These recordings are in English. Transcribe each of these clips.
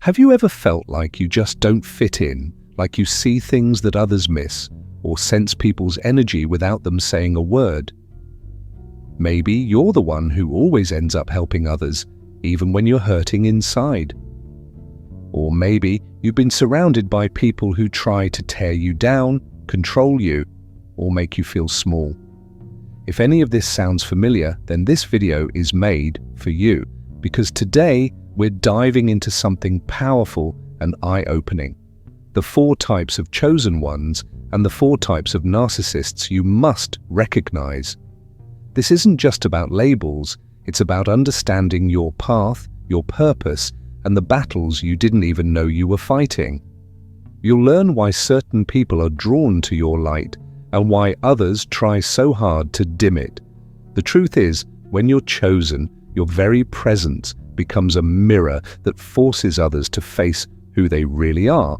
Have you ever felt like you just don't fit in, like you see things that others miss, or sense people's energy without them saying a word? Maybe you're the one who always ends up helping others, even when you're hurting inside. Or maybe you've been surrounded by people who try to tear you down, control you, or make you feel small. If any of this sounds familiar, then this video is made for you, because today we're diving into something powerful and eye-opening. The 4 types of chosen ones and the 4 types of narcissists you must recognize. This isn't just about labels, it's about understanding your path, your purpose, and the battles you didn't even know you were fighting. You'll learn why certain people are drawn to your light and why others try so hard to dim it. The truth is, when you're chosen, your very presence becomes a mirror that forces others to face who they really are.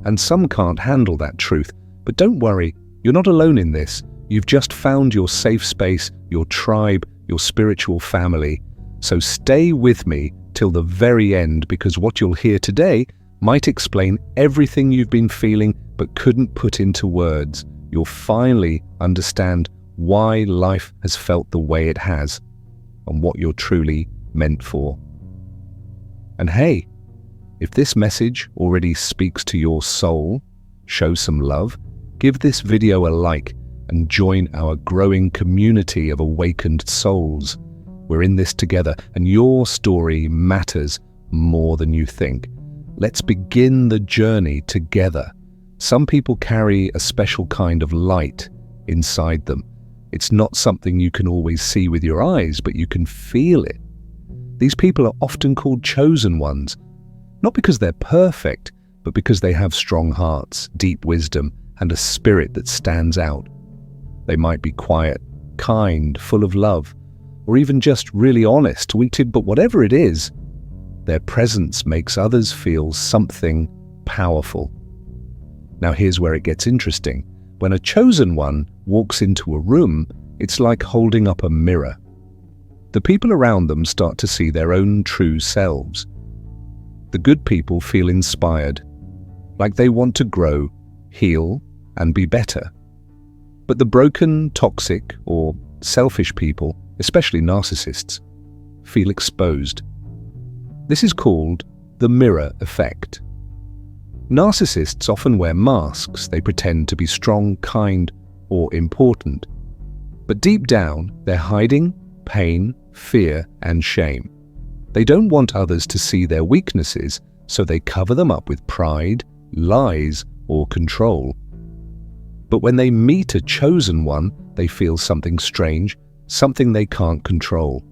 And some can't handle that truth, but don't worry, you're not alone in this. You've just found your safe space, your tribe, your spiritual family. So stay with me till the very end, because what you'll hear today might explain everything you've been feeling but couldn't put into words. You'll finally understand why life has felt the way it has and what you're truly meant for. And hey, if this message already speaks to your soul, show some love, give this video a like, and join our growing community of awakened souls. We're in this together, and your story matters more than you think. Let's begin the journey together. Some people carry a special kind of light inside them. It's not something you can always see with your eyes, but you can feel it. These people are often called chosen ones, not because they're perfect, but because they have strong hearts, deep wisdom, and a spirit that stands out. They might be quiet, kind, full of love, or even just really honest, but whatever it is, their presence makes others feel something powerful. Now here's where it gets interesting. When a chosen one walks into a room, it's like holding up a mirror. The people around them start to see their own true selves. The good people feel inspired, like they want to grow, heal, and be better. But the broken, toxic, or selfish people, especially narcissists, feel exposed. This is called the mirror effect. Narcissists often wear masks. They pretend to be strong, kind, or important. But deep down, they're hiding pain, fear, and shame. They don't want others to see their weaknesses, so they cover them up with pride, lies, or control. But when they meet a chosen one, they feel something strange, something they can't control.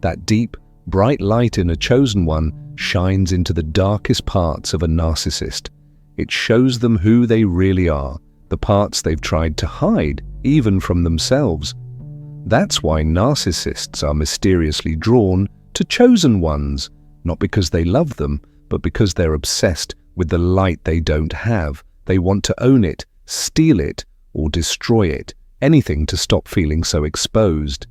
That deep, bright light in a chosen one shines into the darkest parts of a narcissist. It shows them who they really are, the parts they've tried to hide, even from themselves. That's why narcissists are mysteriously drawn to chosen ones, not because they love them, but because they're obsessed with the light they don't have. They want to own it, steal it, or destroy it, anything to stop feeling so exposed.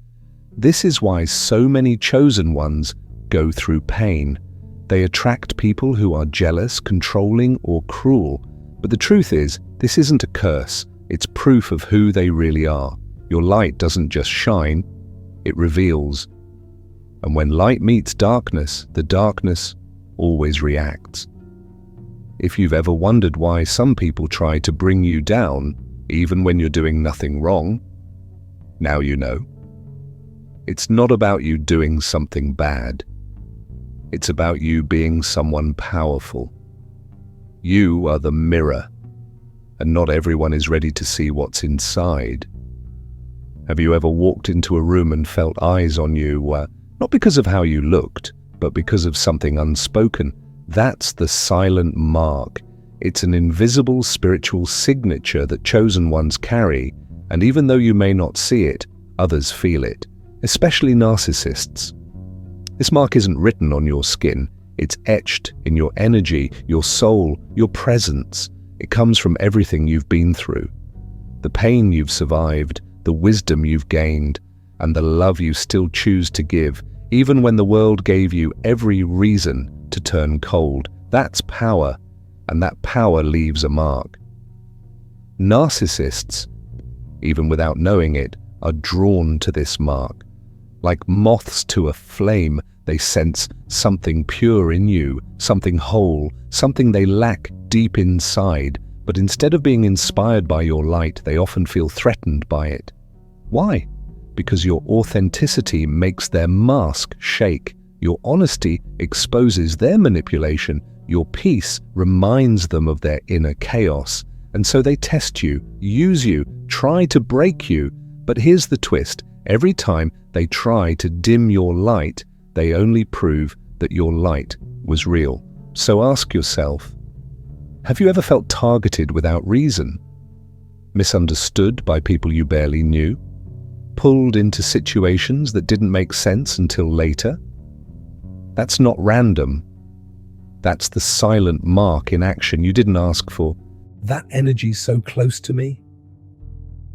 This is why so many chosen ones go through pain. They attract people who are jealous, controlling, or cruel. But the truth is, this isn't a curse. It's proof of who they really are. Your light doesn't just shine, it reveals. And when light meets darkness, the darkness always reacts. If you've ever wondered why some people try to bring you down, even when you're doing nothing wrong, now you know. It's not about you doing something bad. It's about you being someone powerful. You are the mirror, and not everyone is ready to see what's inside. Have you ever walked into a room and felt eyes on you, not because of how you looked, but because of something unspoken? That's the silent mark. It's an invisible spiritual signature that chosen ones carry, and even though you may not see it, others feel it, especially narcissists. This mark isn't written on your skin, it's etched in your energy, your soul, your presence. It comes from everything you've been through. The pain you've survived, the wisdom you've gained, and the love you still choose to give, even when the world gave you every reason to turn cold. That's power, and that power leaves a mark. Narcissists, even without knowing it, are drawn to this mark. Like moths to a flame, they sense something pure in you, something whole, something they lack deep inside, but instead of being inspired by your light, they often feel threatened by it. Why? Because your authenticity makes their mask shake. Your honesty exposes their manipulation. Your peace reminds them of their inner chaos. And so they test you, use you, try to break you. But here's the twist. Every time they try to dim your light, they only prove that your light was real. So ask yourself, have you ever felt targeted without reason? Misunderstood by people you barely knew? Pulled into situations that didn't make sense until later? That's not random. That's the silent mark in action you didn't ask for. That energy so close to me,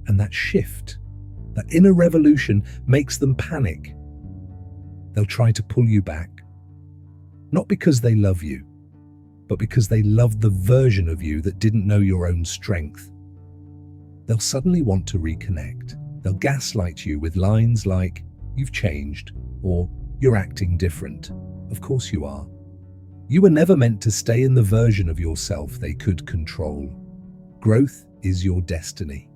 and that shift, that inner revolution makes them panic. They'll try to pull you back, not because they love you, but because they love the version of you that didn't know your own strength. They'll suddenly want to reconnect. They'll gaslight you with lines like, "You've changed," or "You're acting different." Of course you are. You were never meant to stay in the version of yourself they could control. Growth is your destiny,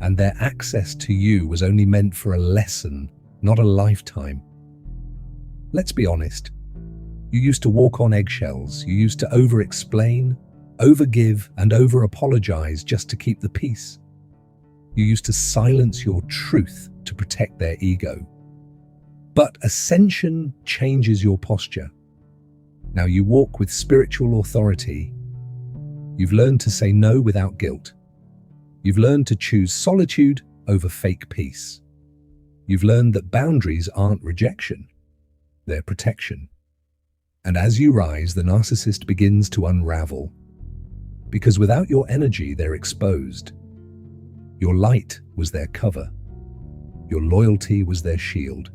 and their access to you was only meant for a lesson, not a lifetime. Let's be honest. You used to walk on eggshells. You used to over-explain, over-give, and over-apologize just to keep the peace. You used to silence your truth to protect their ego. But ascension changes your posture. Now you walk with spiritual authority. You've learned to say no without guilt. You've learned to choose solitude over fake peace. You've learned that boundaries aren't rejection, they're protection. And as you rise, the narcissist begins to unravel. Because without your energy, they're exposed. Your light was their cover. Your loyalty was their shield.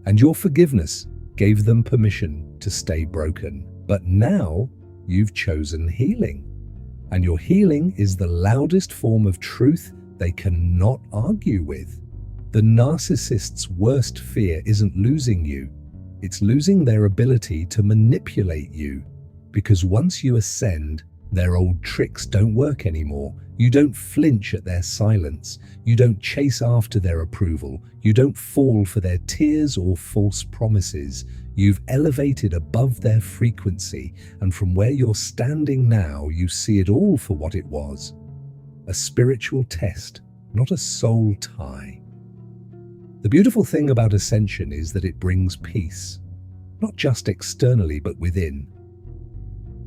And your forgiveness gave them permission to stay broken. But now you've chosen healing. And your healing is the loudest form of truth they cannot argue with. The narcissist's worst fear isn't losing you. It's losing their ability to manipulate you. Because once you ascend, their old tricks don't work anymore. You don't flinch at their silence. You don't chase after their approval. You don't fall for their tears or false promises. You've elevated above their frequency, and from where you're standing now, you see it all for what it was. A spiritual test, not a soul tie. The beautiful thing about ascension is that it brings peace, not just externally, but within.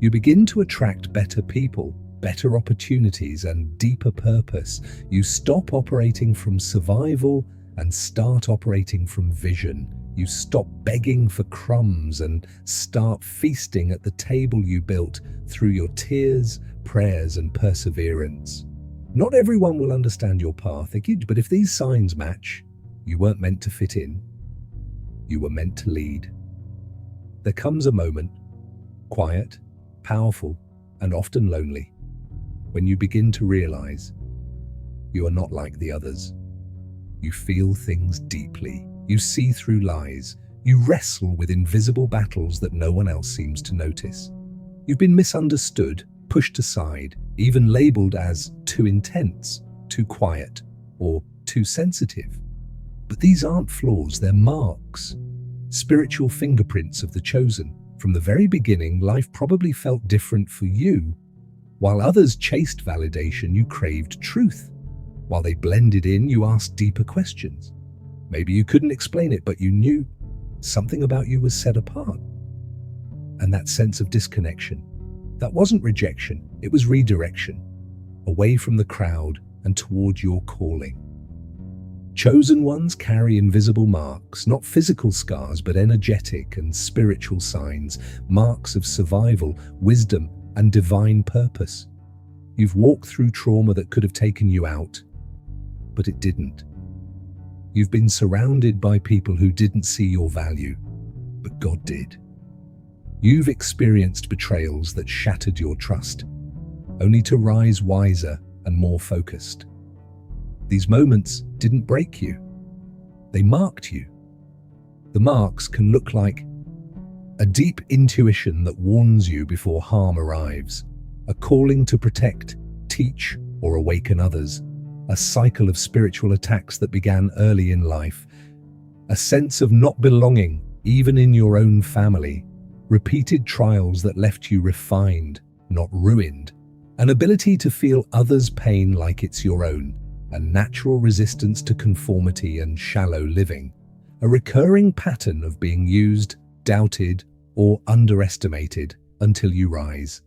You begin to attract better people, better opportunities, and deeper purpose. You stop operating from survival and start operating from vision. You stop begging for crumbs and start feasting at the table you built through your tears, prayers, and perseverance. Not everyone will understand your path, but if these signs match, you weren't meant to fit in. You were meant to lead. There comes a moment, quiet, powerful, and often lonely, when you begin to realize you are not like the others. You feel things deeply. You see through lies. You wrestle with invisible battles that no one else seems to notice. You've been misunderstood, pushed aside, even labeled as too intense, too quiet, or too sensitive. But these aren't flaws, they're marks. Spiritual fingerprints of the chosen. From the very beginning, life probably felt different for you. While others chased validation, you craved truth. While they blended in, you asked deeper questions. Maybe you couldn't explain it, but you knew something about you was set apart. And that sense of disconnection, that wasn't rejection, it was redirection, away from the crowd and toward your calling. Chosen ones carry invisible marks, not physical scars, but energetic and spiritual signs, marks of survival, wisdom, and divine purpose. You've walked through trauma that could have taken you out, but it didn't. You've been surrounded by people who didn't see your value, but God did. You've experienced betrayals that shattered your trust, only to rise wiser and more focused. These moments didn't break you. They marked you. The marks can look like a deep intuition that warns you before harm arrives, a calling to protect, teach, or awaken others, a cycle of spiritual attacks that began early in life, a sense of not belonging, even in your own family, repeated trials that left you refined, not ruined, an ability to feel others' pain like it's your own, a natural resistance to conformity and shallow living, a recurring pattern of being used, doubted, or underestimated until you rise.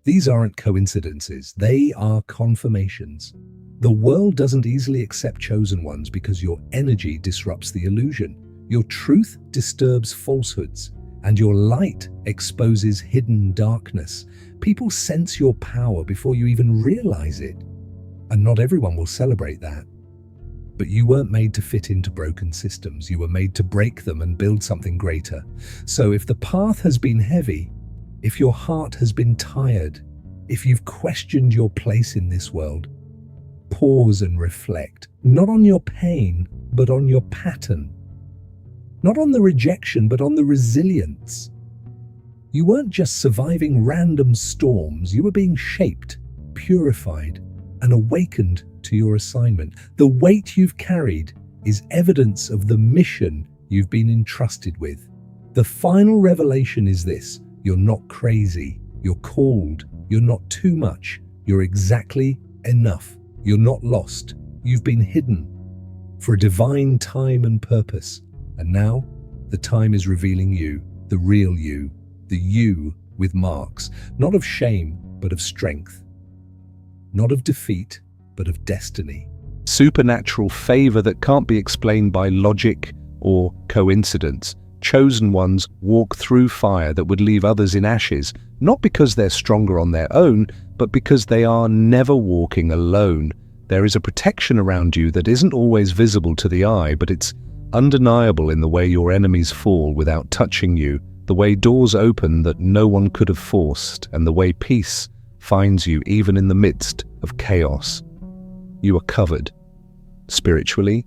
These aren't coincidences, they are confirmations. The world doesn't easily accept chosen ones because your energy disrupts the illusion, your truth disturbs falsehoods, and your light exposes hidden darkness. People sense your power before you even realize it. And not everyone will celebrate that. But you weren't made to fit into broken systems. You were made to break them and build something greater. So if the path has been heavy, if your heart has been tired, if you've questioned your place in this world, pause and reflect, not on your pain, but on your pattern. Not on the rejection, but on the resilience. You weren't just surviving random storms, you were being shaped, purified, and awakened to your assignment. The weight you've carried is evidence of the mission you've been entrusted with. The final revelation is this: you're not crazy, you're called, you're not too much, you're exactly enough. You're not lost, you've been hidden for a divine time and purpose. And now, the time is revealing you, the real you, the you with marks, not of shame, but of strength. Not of defeat, but of destiny. Supernatural favor that can't be explained by logic or coincidence. Chosen ones walk through fire that would leave others in ashes, not because they're stronger on their own, but because they are never walking alone. There is a protection around you that isn't always visible to the eye, but it's undeniable in the way your enemies fall without touching you, the way doors open that no one could have forced, and the way peace finds you even in the midst of chaos. You are covered, spiritually,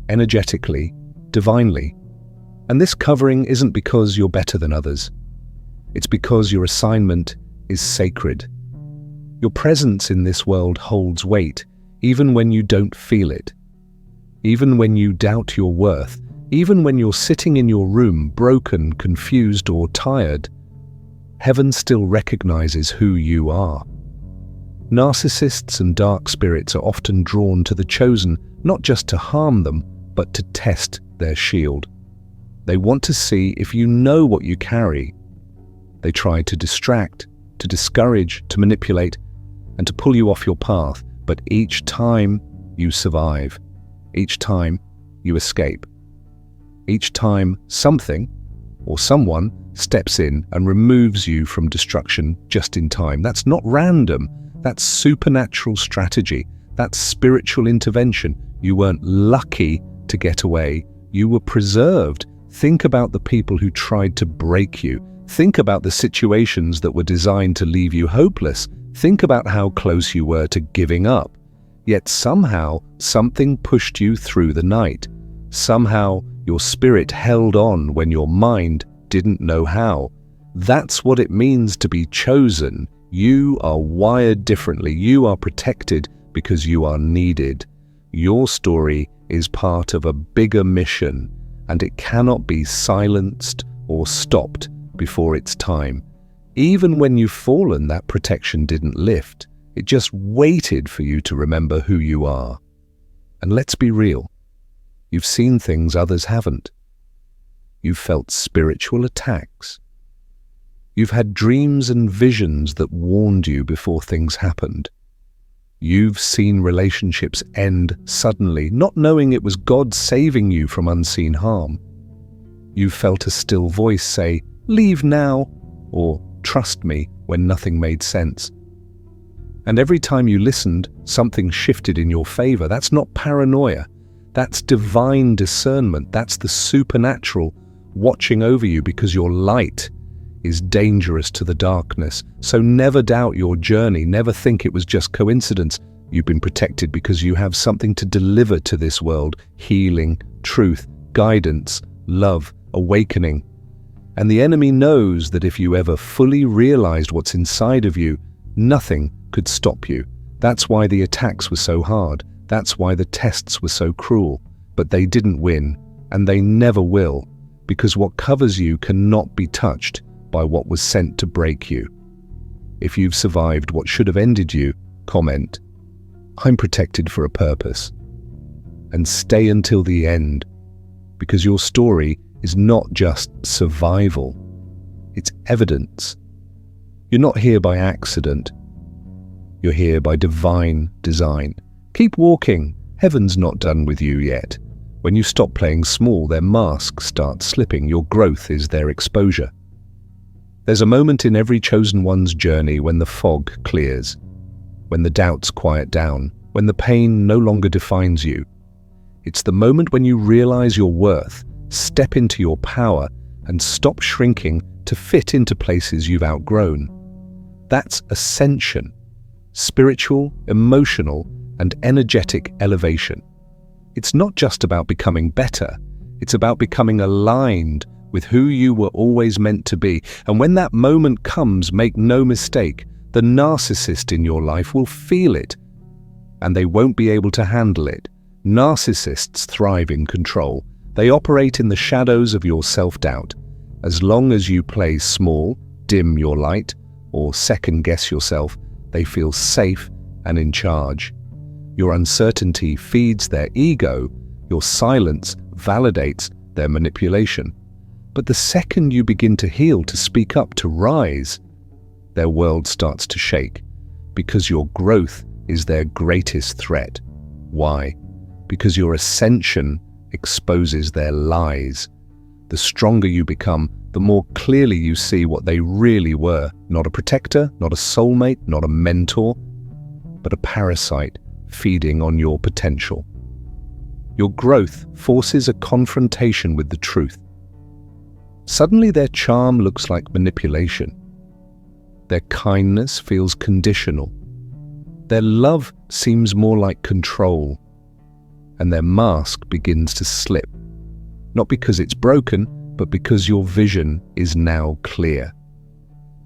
energetically, divinely. And this covering isn't because you're better than others. It's because your assignment is sacred. Your presence in this world holds weight, even when you don't feel it. Even when you doubt your worth, even when you're sitting in your room, broken, confused, or tired, heaven still recognizes who you are. Narcissists and dark spirits are often drawn to the chosen, not just to harm them, but to test their shield. They want to see if you know what you carry. They try to distract, to discourage, to manipulate, and to pull you off your path, but each time you survive. Each time you escape. Each time something or someone steps in and removes you from destruction just in time. That's not random. That's supernatural strategy. That's spiritual intervention. You weren't lucky to get away. You were preserved. Think about the people who tried to break you. Think about the situations that were designed to leave you hopeless. Think about how close you were to giving up. Yet somehow, something pushed you through the night. Somehow, your spirit held on when your mind didn't know how. That's what it means to be chosen. You are wired differently. You are protected because you are needed. Your story is part of a bigger mission, and it cannot be silenced or stopped before its time. Even when you've fallen, that protection didn't lift. It just waited for you to remember who you are. And let's be real. You've seen things others haven't. You've felt spiritual attacks. You've had dreams and visions that warned you before things happened. You've seen relationships end suddenly, not knowing it was God saving you from unseen harm. You've felt a still voice say, "Leave now," or "Trust me," when nothing made sense. And every time you listened, something shifted in your favor. That's not paranoia. That's divine discernment. That's the supernatural watching over you because your light is dangerous to the darkness. So never doubt your journey. Never think it was just coincidence. You've been protected because you have something to deliver to this world: healing, truth, guidance, love, awakening. And the enemy knows that if you ever fully realized what's inside of you, nothing could stop you. That's why the attacks were so hard. That's why the tests were so cruel. But they didn't win, and they never will, because what covers you cannot be touched by what was sent to break you. If you've survived what should have ended you, comment, "I'm protected for a purpose." And stay until the end, because your story is not just survival, it's evidence. You're not here by accident. You're here by divine design. Keep walking. Heaven's not done with you yet. When you stop playing small, their masks start slipping. Your growth is their exposure. There's a moment in every chosen one's journey when the fog clears, when the doubts quiet down, when the pain no longer defines you. It's the moment when you realize your worth, step into your power, and stop shrinking to fit into places you've outgrown. That's ascension, spiritual, emotional, and energetic elevation. It's not just about becoming better, it's about becoming aligned with who you were always meant to be. And when that moment comes, make no mistake, the narcissist in your life will feel it, and they won't be able to handle it. Narcissists thrive in control. They operate in the shadows of your self-doubt. As long as you play small, dim your light, or second-guess yourself, they feel safe and in charge. Your uncertainty feeds their ego. Your silence validates their manipulation. But the second you begin to heal, to speak up, to rise, their world starts to shake, because your growth is their greatest threat. Why? Because your ascension exposes their lies. The stronger you become, the more clearly you see what they really were. Not a protector, not a soulmate, not a mentor, but a parasite feeding on your potential. Your growth forces a confrontation with the truth. Suddenly their charm looks like manipulation. Their kindness feels conditional. Their love seems more like control. And their mask begins to slip. Not because it's broken, but because your vision is now clear.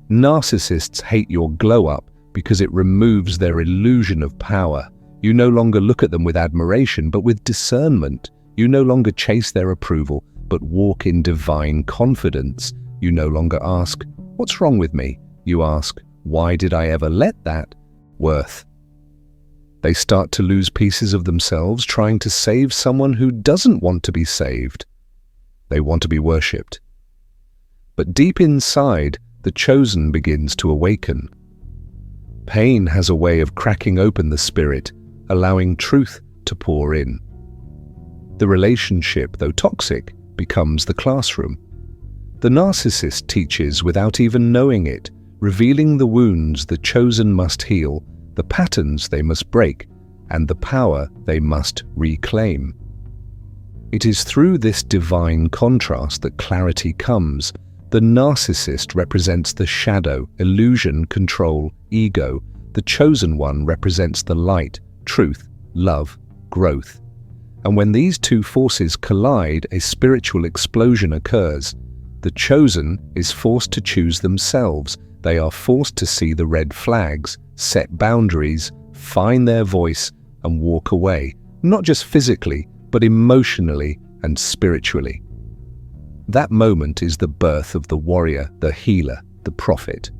Narcissists hate your glow-up because it removes their illusion of power. You no longer look at them with admiration, but with discernment. You no longer chase their approval, but walk in divine confidence. You no longer ask, "What's wrong with me?" You ask, "Why did I ever let that?" Worth. They start to lose pieces of themselves trying to save someone who doesn't want to be saved. They want to be worshipped. But deep inside, the chosen begins to awaken. Pain has a way of cracking open the spirit, allowing truth to pour in. The relationship, though toxic, becomes the classroom. The narcissist teaches without even knowing it, revealing the wounds the chosen must heal, the patterns they must break, and the power they must reclaim. It is through this divine contrast that clarity comes. The narcissist represents the shadow, illusion, control, ego. The chosen one represents the light, truth, love, growth. And when these two forces collide, a spiritual explosion occurs. The chosen is forced to choose themselves. They are forced to see the red flags, set boundaries, find their voice, and walk away, not just physically, but emotionally and spiritually. That moment is the birth of the warrior, the healer, the prophet.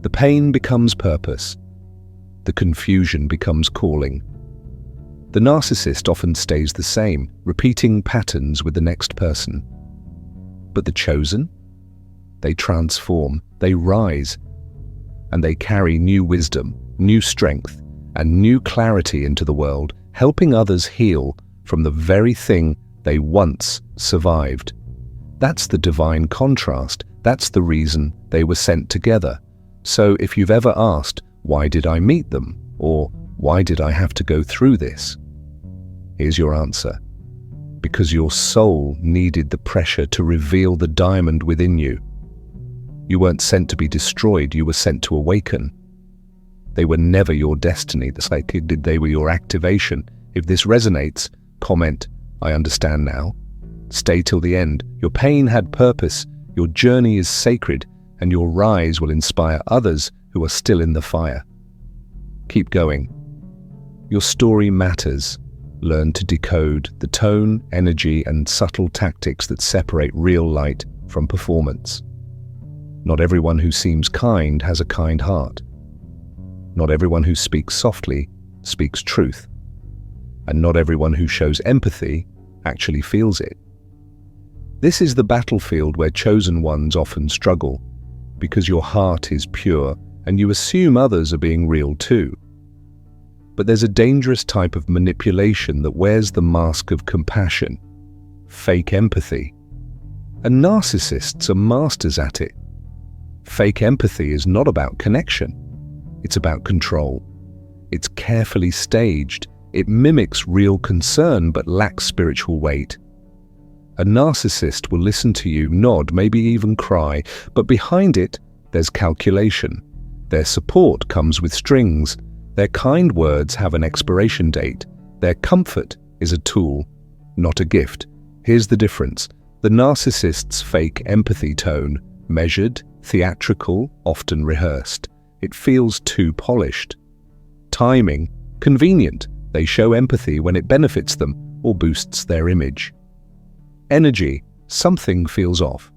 The pain becomes purpose. The confusion becomes calling. The narcissist often stays the same, repeating patterns with the next person. But the chosen? They transform, they rise, and they carry new wisdom, new strength, and new clarity into the world, helping others heal from the very thing they once survived. That's the divine contrast. That's the reason they were sent together. So if you've ever asked, "Why did I meet them?" or "Why did I have to go through this?" here's your answer. Because your soul needed the pressure to reveal the diamond within you. You weren't sent to be destroyed, you were sent to awaken. They were never your destiny, they were your activation. If this resonates, comment, "I understand now." Stay till the end. Your pain had purpose, your journey is sacred, and your rise will inspire others who are still in the fire. Keep going. Your story matters. Learn to decode the tone, energy, and subtle tactics that separate real light from performance. Not everyone who seems kind has a kind heart. Not everyone who speaks softly speaks truth. And not everyone who shows empathy actually feels it. This is the battlefield where chosen ones often struggle, because your heart is pure and you assume others are being real too. But there's a dangerous type of manipulation that wears the mask of compassion, fake empathy. And narcissists are masters at it. Fake empathy is not about connection. It's about control. It's carefully staged. It mimics real concern but lacks spiritual weight. A narcissist will listen to you, nod, maybe even cry, but behind it, there's calculation. Their support comes with strings. Their kind words have an expiration date. Their comfort is a tool, not a gift. Here's the difference. The narcissist's fake empathy tone, measured, theatrical, often rehearsed. It feels too polished. Timing, convenient. They show empathy when it benefits them or boosts their image. Energy, something feels off.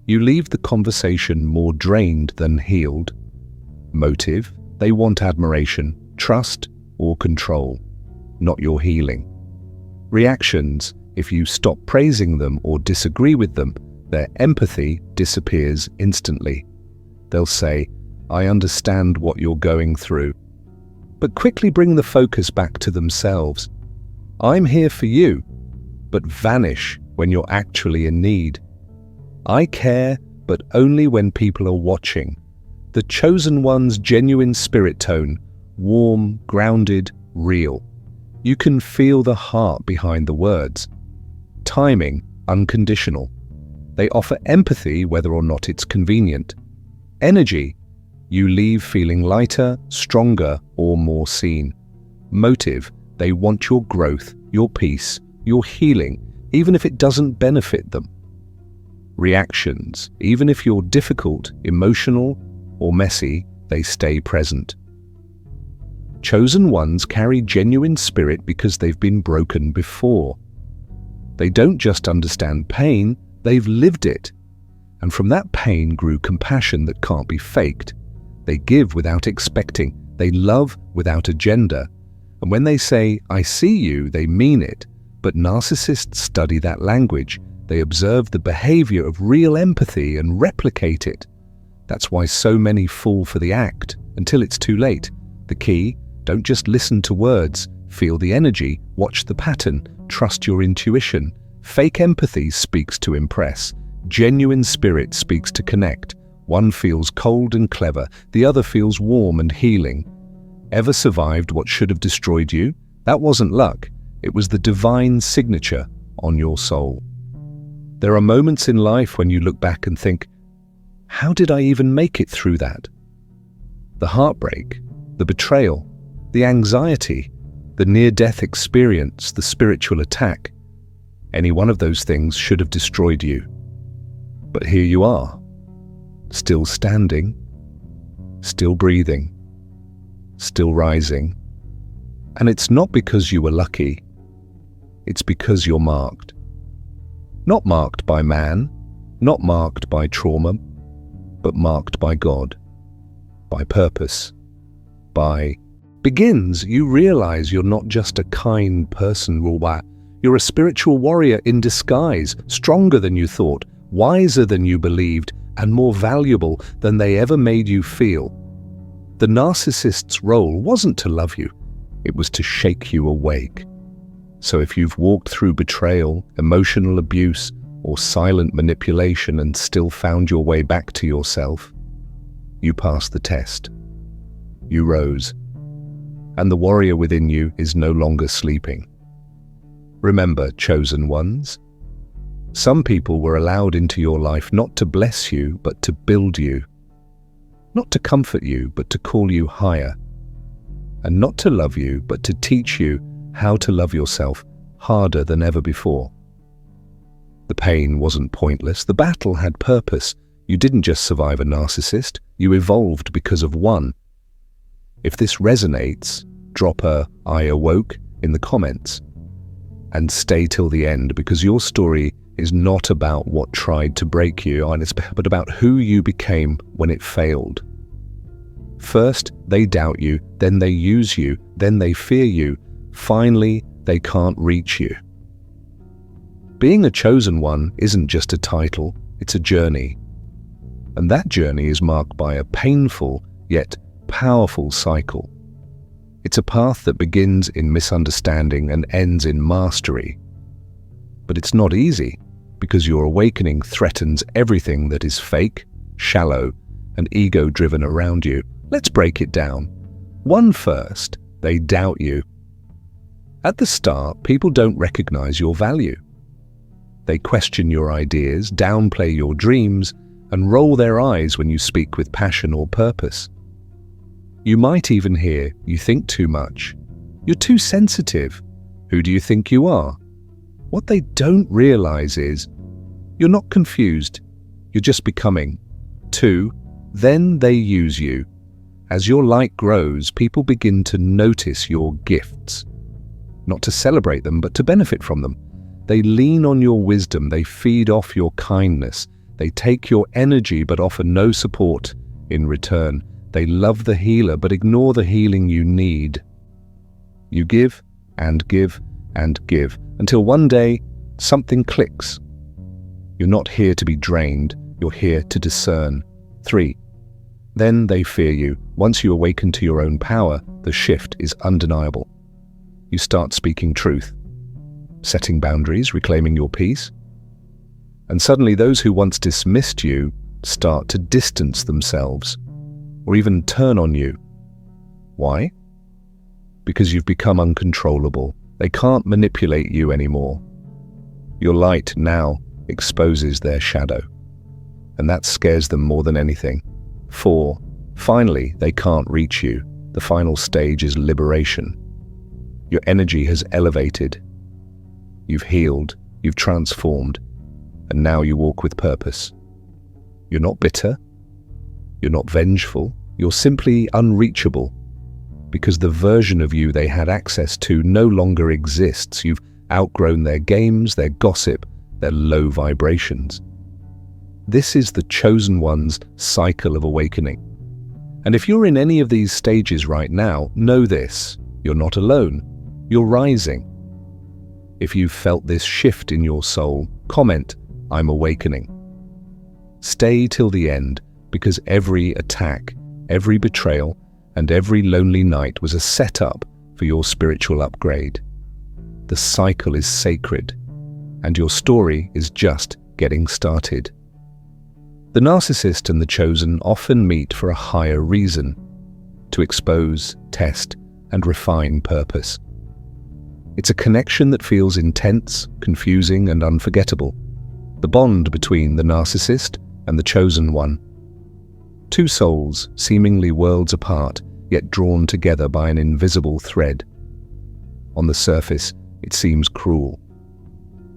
You leave the conversation more drained than healed. Motive, they want admiration, trust, or control, not your healing. Reactions, if you stop praising them or disagree with them, their empathy disappears instantly. They'll say, "I understand what you're going through," but quickly bring the focus back to themselves. "I'm here for you," but vanish when you're actually in need. "I care, but only when people are watching." The chosen one's genuine spirit tone, warm, grounded, real. You can feel the heart behind the words. Timing, unconditional. They offer empathy whether or not it's convenient. Energy, you leave feeling lighter, stronger, or more seen. Motive, they want your growth, your peace, your healing, even if it doesn't benefit them. Reactions, even if you're difficult, emotional, or messy, they stay present. Chosen ones carry genuine spirit because they've been broken before. They don't just understand pain, they've lived it. And from that pain grew compassion that can't be faked. They give without expecting. They love without agenda. And when they say, "I see you," they mean it. But narcissists study that language. They observe the behavior of real empathy and replicate it. That's why so many fall for the act until it's too late. The key, don't just listen to words. Feel the energy, watch the pattern, trust your intuition. Fake empathy speaks to impress. Genuine spirit speaks to connect. One feels cold and clever, the other feels warm and healing. Ever survived what should have destroyed you? That wasn't luck. It was the divine signature on your soul. There are moments in life when you look back and think, how did I even make it through that? The heartbreak, the betrayal, the anxiety, the near-death experience, the spiritual attack. Any one of those things should have destroyed you. But here you are, still standing, still breathing, still rising. And it's not because you were lucky, it's because you're marked. Not marked by man, not marked by trauma, but marked by God, by purpose, by begins. You realize you're not just a kind person, you're a spiritual warrior in disguise, stronger than you thought, wiser than you believed, and more valuable than they ever made you feel. The narcissist's role wasn't to love you, it was to shake you awake. So if you've walked through betrayal, emotional abuse, or silent manipulation and still found your way back to yourself, you passed the test. You rose, and the warrior within you is no longer sleeping. Remember, chosen ones, Some people were allowed into your life not to bless you, but to build you. Not to comfort you, but to call you higher. And not to love you, but to teach you how to love yourself harder than ever before. The pain wasn't pointless. The battle had purpose. You didn't just survive a narcissist, you evolved because of one. If this resonates, drop a "I awoke" in the comments. And stay till the end, because your story is not about what tried to break you, but about who you became when it failed. First, they doubt you, then they use you, then they fear you, finally, they can't reach you. Being a chosen one isn't just a title, it's a journey. And that journey is marked by a painful yet powerful cycle. It's a path that begins in misunderstanding and ends in mastery. But it's not easy, because your awakening threatens everything that is fake, shallow, and ego-driven around you. Let's break it down. One first, they doubt you. At the start, people don't recognize your value. They question your ideas, downplay your dreams, and roll their eyes when you speak with passion or purpose. You might even hear, "You think too much. You're too sensitive. Who do you think you are?" What they don't realize is, you're not confused, you're just becoming. 2, then they use you. As your light grows, people begin to notice your gifts. Not to celebrate them, but to benefit from them. They lean on your wisdom, they feed off your kindness, they take your energy but offer no support in return. They love the healer but ignore the healing you need. You give and give and give until one day something clicks. You're not here to be drained, you're here to discern. 3. Then they fear you. Once you awaken to your own power, the shift is undeniable. You start speaking truth, setting boundaries, reclaiming your peace. And suddenly those who once dismissed you start to distance themselves, or even turn on you. Why? Because you've become uncontrollable. They can't manipulate you anymore. Your light now exposes their shadow, and that scares them more than anything. 4. Finally, they can't reach you. The final stage is liberation. Your energy has elevated. You've healed, you've transformed, and now you walk with purpose. You're not bitter. You're not vengeful. You're simply unreachable, because the version of you they had access to no longer exists. You've outgrown their games, their gossip, their low vibrations. This is the chosen one's cycle of awakening. And if you're in any of these stages right now, know this: you're not alone. You're rising. If you've felt this shift in your soul, comment, "I'm awakening." Stay till the end, because every attack, every betrayal, and every lonely night was a setup for your spiritual upgrade. The cycle is sacred, and your story is just getting started. The narcissist and the chosen often meet for a higher reason: to expose, test, and refine purpose. It's a connection that feels intense, confusing, and unforgettable. The bond between the narcissist and the chosen one. Two souls, seemingly worlds apart, yet drawn together by an invisible thread. On the surface, it seems cruel.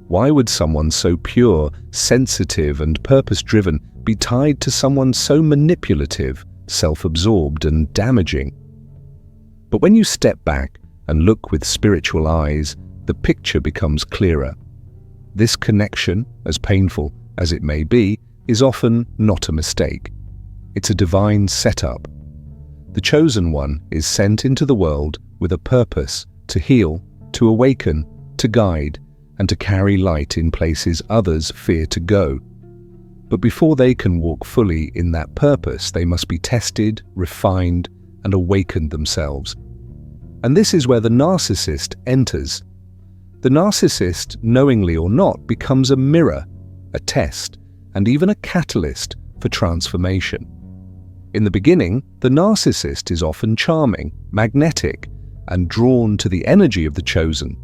Why would someone so pure, sensitive, and purpose-driven be tied to someone so manipulative, self-absorbed, and damaging? But when you step back and look with spiritual eyes, the picture becomes clearer. This connection, as painful as it may be, is often not a mistake. It's a divine setup. The chosen one is sent into the world with a purpose to heal, to awaken, to guide, and to carry light in places others fear to go. But before they can walk fully in that purpose, they must be tested, refined, and awakened themselves. And this is where the narcissist enters. The narcissist, knowingly or not, becomes a mirror, a test, and even a catalyst for transformation. In the beginning, the narcissist is often charming, magnetic, and drawn to the energy of the chosen.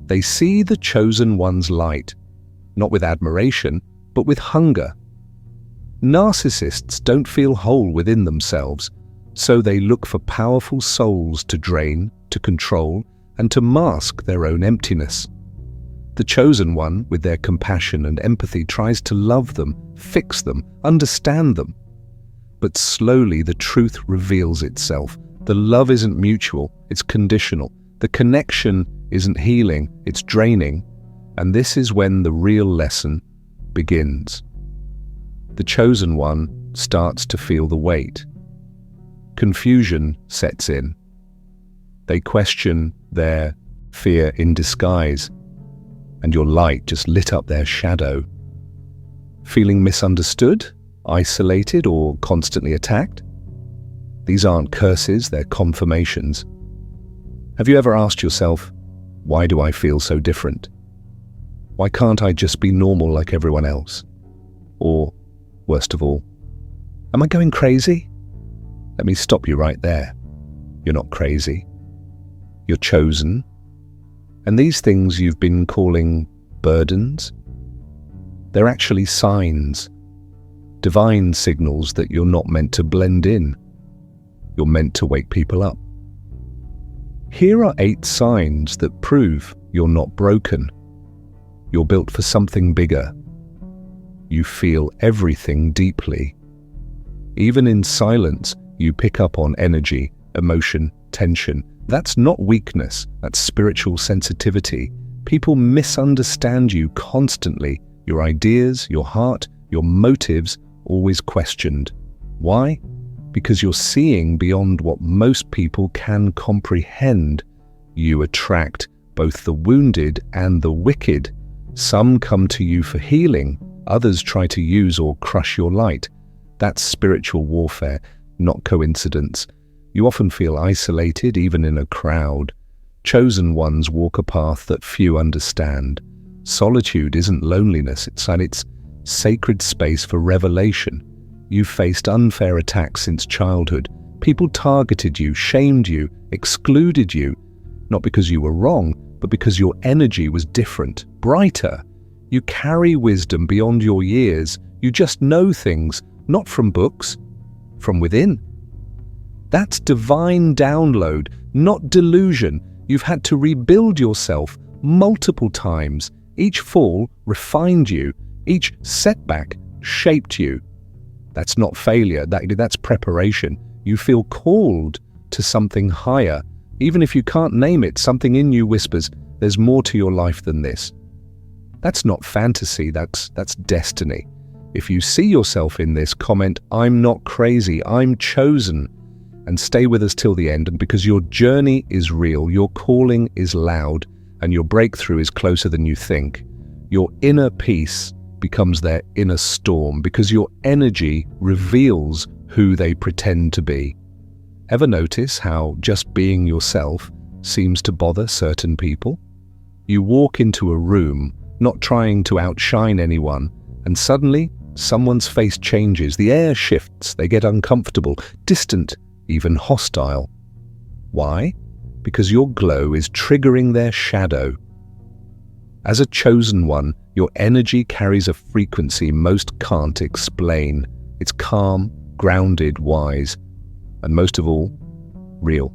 They see the chosen one's light, not with admiration, but with hunger. Narcissists don't feel whole within themselves, so they look for powerful souls to drain, to control, and to mask their own emptiness. The chosen one, with their compassion and empathy, tries to love them, fix them, understand them. But slowly the truth reveals itself. The love isn't mutual, it's conditional. The connection isn't healing, it's draining. And this is when the real lesson begins. The chosen one starts to feel the weight. Confusion sets in. They question their fear in disguise, and your light just lit up their shadow. Feeling misunderstood, isolated, or constantly attacked? These aren't curses, they're confirmations. Have you ever asked yourself, why do I feel so different? Why can't I just be normal like everyone else? Or, worst of all, am I going crazy? Let me stop you right there. You're not crazy. You're chosen. And these things you've been calling burdens, they're actually signs, divine signals that you're not meant to blend in. You're meant to wake people up. Here are 8 signs that prove you're not broken. You're built for something bigger. You feel everything deeply. Even in silence, you pick up on energy, emotion, tension. That's not weakness, that's spiritual sensitivity. People misunderstand you constantly. Your ideas, your heart, your motives, always questioned. Why? Because you're seeing beyond what most people can comprehend. You attract both the wounded and the wicked. Some come to you for healing, others try to use or crush your light. That's spiritual warfare, not coincidence. You often feel isolated, even in a crowd. Chosen ones walk a path that few understand. Solitude isn't loneliness, it's sacred space for revelation. You've faced unfair attacks since childhood. People targeted you, shamed you, excluded you, not because you were wrong, but because your energy was different, brighter. You carry wisdom beyond your years. You just know things, not from books, from within. That's divine download, not delusion. You've had to rebuild yourself multiple times. Each fall refined you. Each setback shaped you. That's not failure, that's preparation. You feel called to something higher. Even if you can't name it, something in you whispers, there's more to your life than this. That's not fantasy, that's destiny. If you see yourself in this, comment, I'm not crazy, I'm chosen. And stay with us till the end, and because your journey is real, your calling is loud, and your breakthrough is closer than you think. Your inner peace becomes their inner storm, because your energy reveals who they pretend to be. Ever notice how just being yourself seems to bother certain people? You walk into a room, not trying to outshine anyone, and suddenly someone's face changes, the air shifts, they get uncomfortable, distant, even hostile. Why? Because your glow is triggering their shadow. As a chosen one, your energy carries a frequency most can't explain. It's calm, grounded, wise, and most of all, real.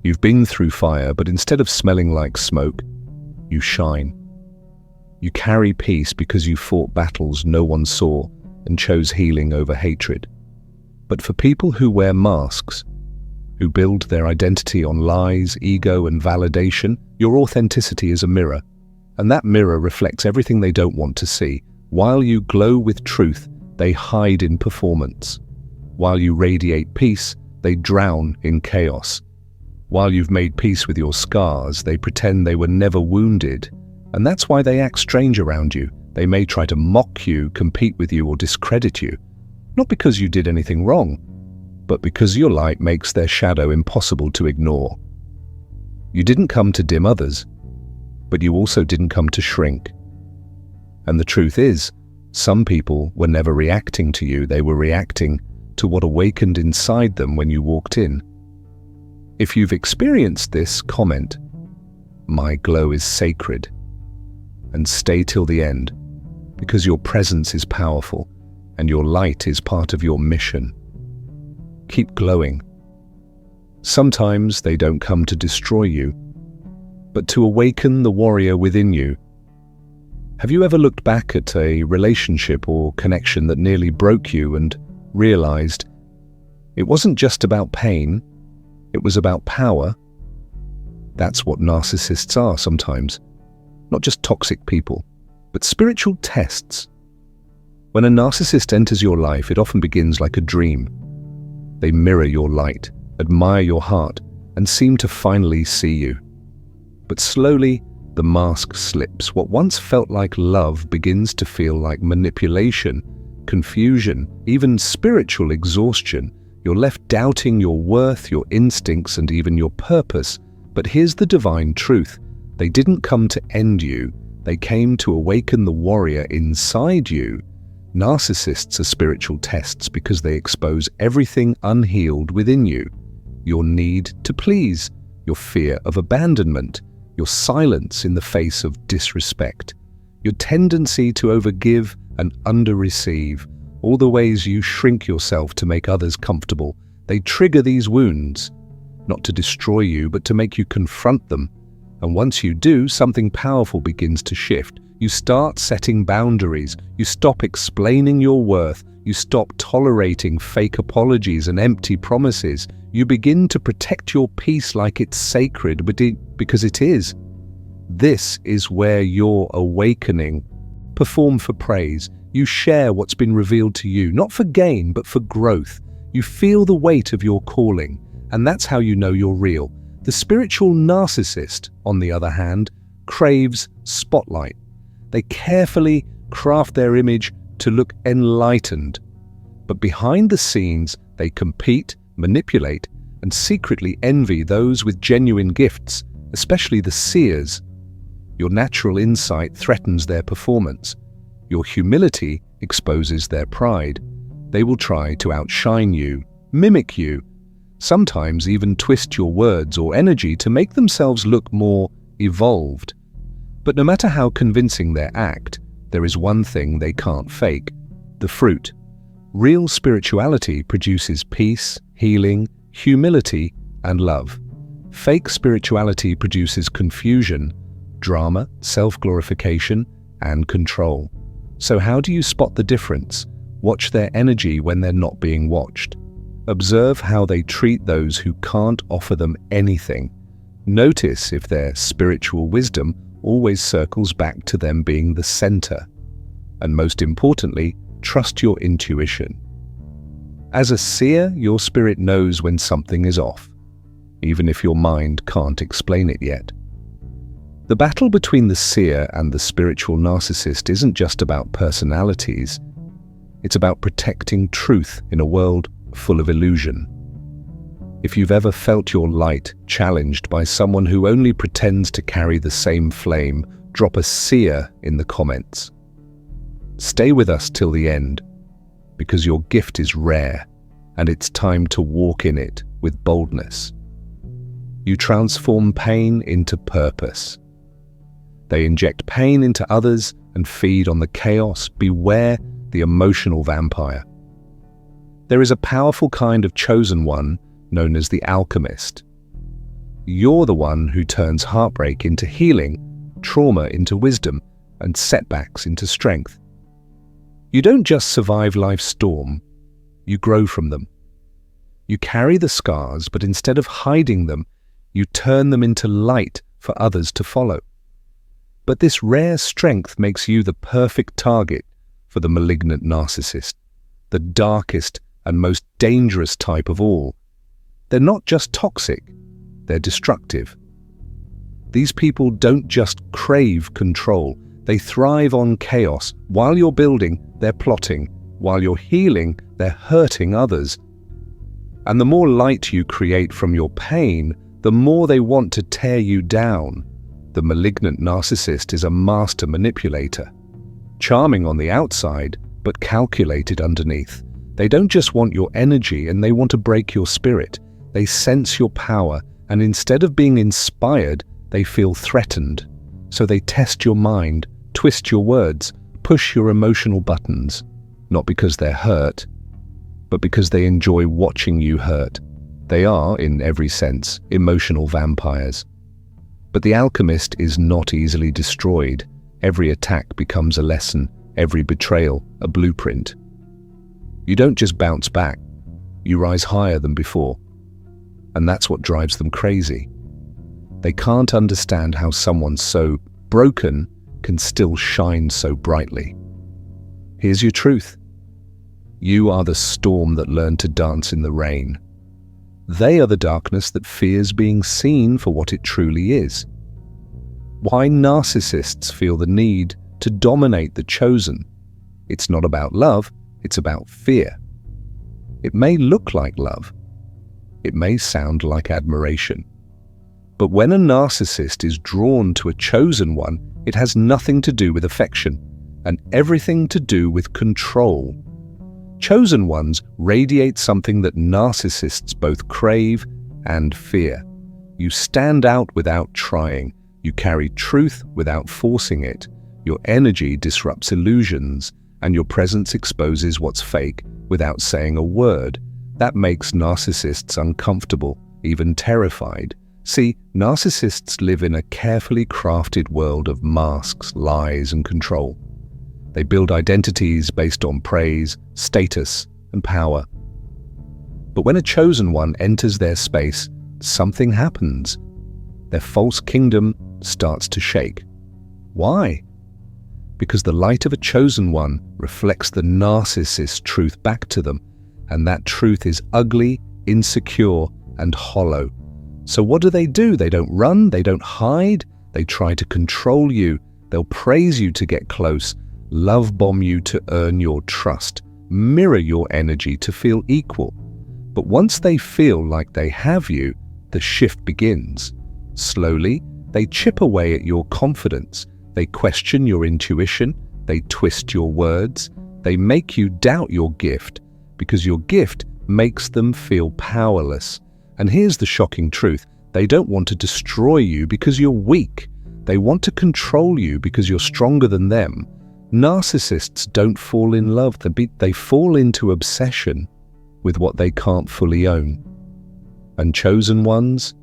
You've been through fire, but instead of smelling like smoke, you shine. You carry peace because you fought battles no one saw and chose healing over hatred. But for people who wear masks, who build their identity on lies, ego, and validation, your authenticity is a mirror. And that mirror reflects everything they don't want to see. While you glow with truth, they hide in performance. While you radiate peace, they drown in chaos. While you've made peace with your scars, they pretend they were never wounded. And that's why they act strange around you. They may try to mock you, compete with you, or discredit you. Not because you did anything wrong, but because your light makes their shadow impossible to ignore. You didn't come to dim others, but you also didn't come to shrink. And the truth is, some people were never reacting to you, they were reacting to what awakened inside them when you walked in. If you've experienced this, comment, "My glow is sacred." and stay till the end, because your presence is powerful and your light is part of your mission. Keep glowing. Sometimes they don't come to destroy you, but to awaken the warrior within you. Have you ever looked back at a relationship or connection that nearly broke you and realized it wasn't just about pain, it was about power? That's what narcissists are sometimes. Not just toxic people, but spiritual tests. When a narcissist enters your life, it often begins like a dream. They mirror your light, admire your heart, and seem to finally see you. But slowly, the mask slips. What once felt like love begins to feel like manipulation, confusion, even spiritual exhaustion. You're left doubting your worth, your instincts, and even your purpose. But here's the divine truth. They didn't come to end you. They came to awaken the warrior inside you. Narcissists are spiritual tests because they expose everything unhealed within you. Your need to please, your fear of abandonment, your silence in the face of disrespect, your tendency to overgive and under-receive, all the ways you shrink yourself to make others comfortable. They trigger these wounds, not to destroy you, but to make you confront them. And once you do, something powerful begins to shift. You start setting boundaries. You stop explaining your worth. You stop tolerating fake apologies and empty promises. You begin to protect your peace like it's sacred, because it is. This is where your awakening. Perform for praise. You share what's been revealed to you, not for gain, but for growth. You feel the weight of your calling, and that's how you know you're real. The spiritual narcissist, on the other hand, craves spotlight. They carefully craft their image to look enlightened. But behind the scenes, they compete, manipulate, and secretly envy those with genuine gifts, especially the seers. Your natural insight threatens their performance. Your humility exposes their pride. They will try to outshine you, mimic you, sometimes even twist your words or energy to make themselves look more evolved. But no matter how convincing their act, there is one thing they can't fake: the fruit. Real spirituality produces peace, healing, humility, and love. Fake spirituality produces confusion, drama, self-glorification, and control. So how do you spot the difference? Watch their energy when they're not being watched. Observe how they treat those who can't offer them anything. Notice if their spiritual wisdom always circles back to them being the center. And most importantly, trust your intuition. As a seer, your spirit knows when something is off, even if your mind can't explain it yet. The battle between the seer and the spiritual narcissist isn't just about personalities. It's about protecting truth in a world full of illusion. If you've ever felt your light challenged by someone who only pretends to carry the same flame, drop a seer in the comments. Stay with us till the end, because your gift is rare, and it's time to walk in it with boldness. You transform pain into purpose. They inject pain into others and feed on the chaos. Beware the emotional vampire. There is a powerful kind of chosen one known as the Alchemist. You're the one who turns heartbreak into healing, trauma into wisdom, and setbacks into strength. You don't just survive life's storm, you grow from them. You carry the scars, but instead of hiding them, you turn them into light for others to follow. But this rare strength makes you the perfect target for the malignant narcissist, the darkest and most dangerous type of all. They're not just toxic, they're destructive. These people don't just crave control, they thrive on chaos. While you're building, they're plotting. While you're healing, they're hurting others. And the more light you create from your pain, the more they want to tear you down. The malignant narcissist is a master manipulator. Charming on the outside, but calculated underneath. They don't just want your energy, and they want to break your spirit. They sense your power, and instead of being inspired, they feel threatened. So they test your mind, twist your words, push your emotional buttons, not because they're hurt, but because they enjoy watching you hurt. They are, in every sense, emotional vampires. But the alchemist is not easily destroyed. Every attack becomes a lesson, every betrayal a blueprint. You don't just bounce back, you rise higher than before. And that's what drives them crazy. They can't understand how someone so broken can still shine so brightly. Here's your truth. You are the storm that learned to dance in the rain. They are the darkness that fears being seen for what it truly is. Why narcissists feel the need to dominate the chosen. It's not about love, it's about fear. It may look like love. It may sound like admiration. But when a narcissist is drawn to a chosen one, it has nothing to do with affection and everything to do with control. Chosen ones radiate something that narcissists both crave and fear. You stand out without trying. You carry truth without forcing it. Your energy disrupts illusions, and your presence exposes what's fake without saying a word. That makes narcissists uncomfortable, even terrified. See, narcissists live in a carefully crafted world of masks, lies, and control. They build identities based on praise, status, and power. But when a chosen one enters their space, something happens. Their false kingdom starts to shake. Why? Because the light of a chosen one reflects the narcissist's truth back to them, and that truth is ugly, insecure, and hollow. So what do? They don't run, they don't hide, they try to control you. They'll praise you to get close, love bomb you to earn your trust, mirror your energy to feel equal. But once they feel like they have you, the shift begins. Slowly, they chip away at your confidence. They question your intuition. They twist your words. They make you doubt your gift, because your gift makes them feel powerless. And here's the shocking truth. They don't want to destroy you because you're weak. They want to control you because you're stronger than them. Narcissists don't fall in love. They fall into obsession with what they can't fully own. And chosen ones,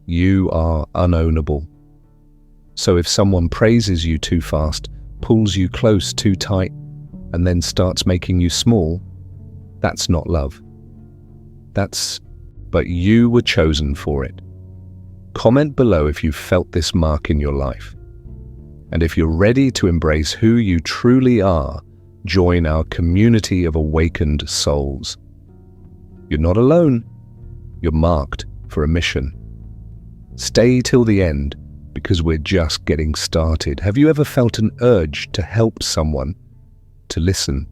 you are unownable. So if someone praises you too fast, pulls you close too tight, and then starts making you small, that's not love. But you were chosen for it. Comment below if you felt this mark in your life. And if you're ready to embrace who you truly are, join our community of awakened souls. You're not alone. You're marked for a mission. Stay till the end, because we're just getting started. Have you ever felt an urge to help someone, to listen,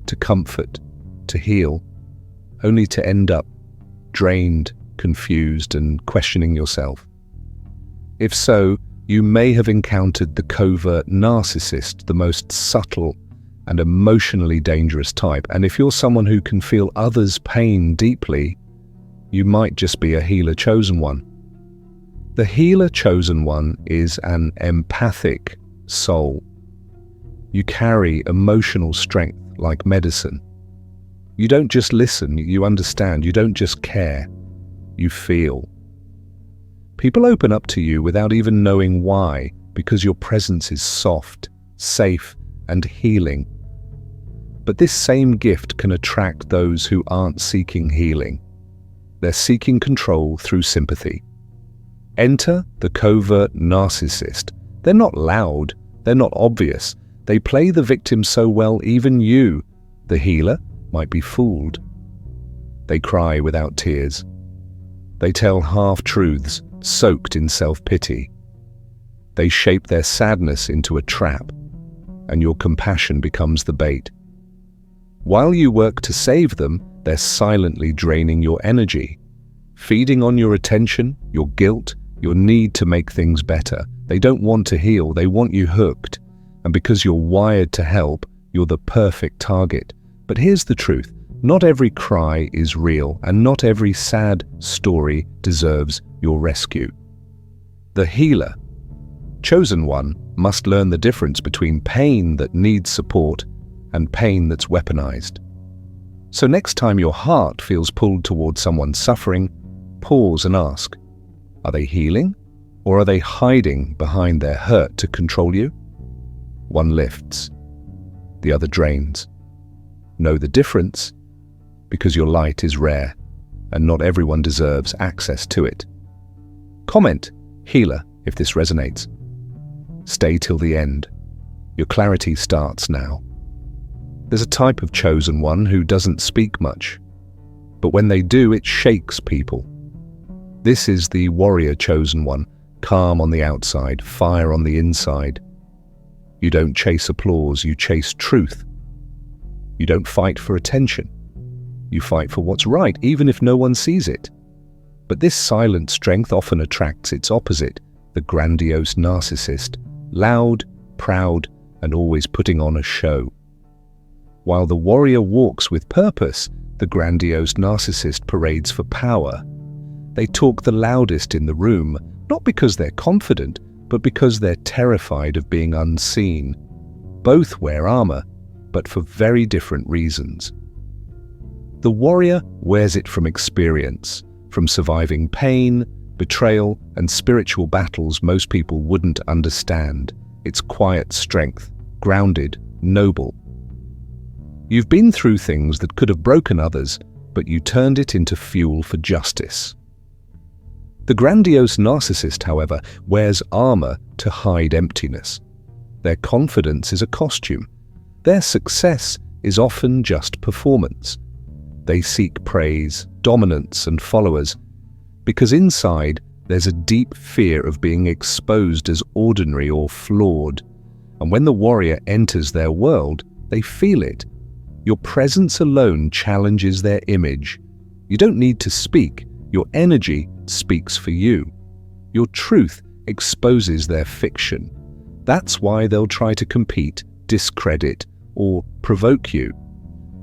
to comfort, to heal, only to end up drained, confused, and questioning yourself? If so, you may have encountered the covert narcissist, the most subtle and emotionally dangerous type. And if you're someone who can feel others' pain deeply, you might just be a healer chosen one. The healer chosen one is an empathic soul. You carry emotional strength like medicine. You don't just listen, you understand. You don't just care, you feel. People open up to you without even knowing why, because your presence is soft, safe, and healing. But this same gift can attract those who aren't seeking healing. They're seeking control through sympathy. Enter the covert narcissist. They're not loud, they're not obvious. They play the victim so well even you, the healer, might be fooled. They cry without tears. They tell half-truths soaked in self-pity. They shape their sadness into a trap, and your compassion becomes the bait. While you work to save them, they're silently draining your energy, feeding on your attention, your guilt, your need to make things better. They don't want to heal, they want you hooked. And because you're wired to help, you're the perfect target. But here's the truth. Not every cry is real, and not every sad story deserves your rescue. The healer, chosen one, must learn the difference between pain that needs support and pain that's weaponized. So next time your heart feels pulled towards someone suffering, pause and ask, are they healing or are they hiding behind their hurt to control you? One lifts, the other drains. Know the difference because your light is rare and not everyone deserves access to it. Comment, healer, if this resonates. Stay till the end. Your clarity starts now. There's a type of chosen one who doesn't speak much, but when they do, it shakes people. This is the warrior chosen one, calm on the outside, fire on the inside. You don't chase applause, you chase truth. You don't fight for attention. You fight for what's right, even if no one sees it. But this silent strength often attracts its opposite, the grandiose narcissist, loud, proud, and always putting on a show. While the warrior walks with purpose, the grandiose narcissist parades for power. They talk the loudest in the room, not because they're confident, but because they're terrified of being unseen. Both wear armor, but for very different reasons. The warrior wears it from experience, from surviving pain, betrayal, and spiritual battles most people wouldn't understand. It's quiet strength, grounded, noble. You've been through things that could have broken others, but you turned it into fuel for justice. The grandiose narcissist, however, wears armor to hide emptiness. Their confidence is a costume. Their success is often just performance. They seek praise, dominance, and followers, because inside there's a deep fear of being exposed as ordinary or flawed. And when the warrior enters their world, they feel it. Your presence alone challenges their image. You don't need to speak. Your energy speaks for you. Your truth exposes their fiction. That's why they'll try to compete, discredit, or provoke you.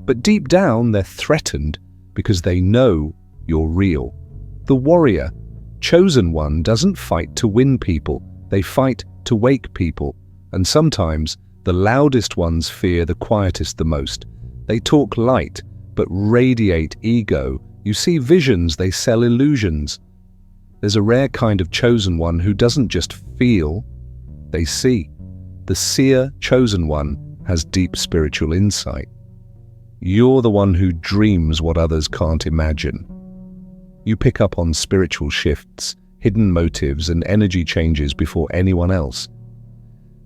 But deep down, they're threatened because they know you're real. The warrior, chosen one, doesn't fight to win people. They fight to wake people. And sometimes, the loudest ones fear the quietest the most. They talk light, but radiate ego. You see visions, they sell illusions. There's a rare kind of chosen one who doesn't just feel, they see. The seer chosen one has deep spiritual insight. You're the one who dreams what others can't imagine. You pick up on spiritual shifts, hidden motives, and energy changes before anyone else.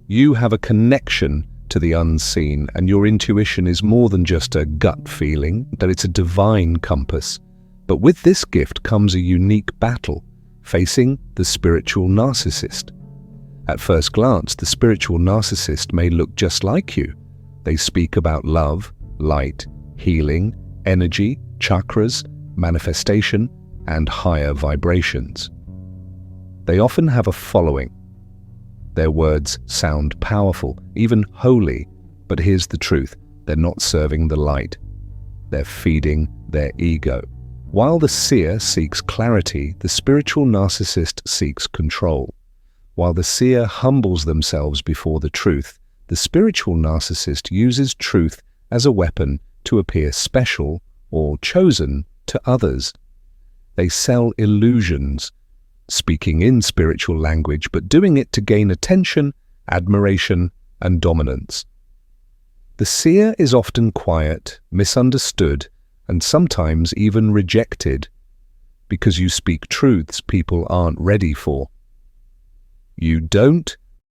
You have a connection to the unseen, and your intuition is more than just a gut feeling, that it's a divine compass. But with this gift comes a unique battle, facing the spiritual narcissist. At first glance, the spiritual narcissist may look just like you. They speak about love, light, healing, energy, chakras, manifestation, and higher vibrations. They often have a following. Their words sound powerful, even holy, but here's the truth, they're not serving the light. They're feeding their ego. While the seer seeks clarity, the spiritual narcissist seeks control. While the seer humbles themselves before the truth, the spiritual narcissist uses truth as a weapon to appear special or chosen to others. They sell illusions, speaking in spiritual language, but doing it to gain attention, admiration, and dominance. The seer is often quiet, misunderstood, and sometimes even rejected, because you speak truths people aren't ready for. You don't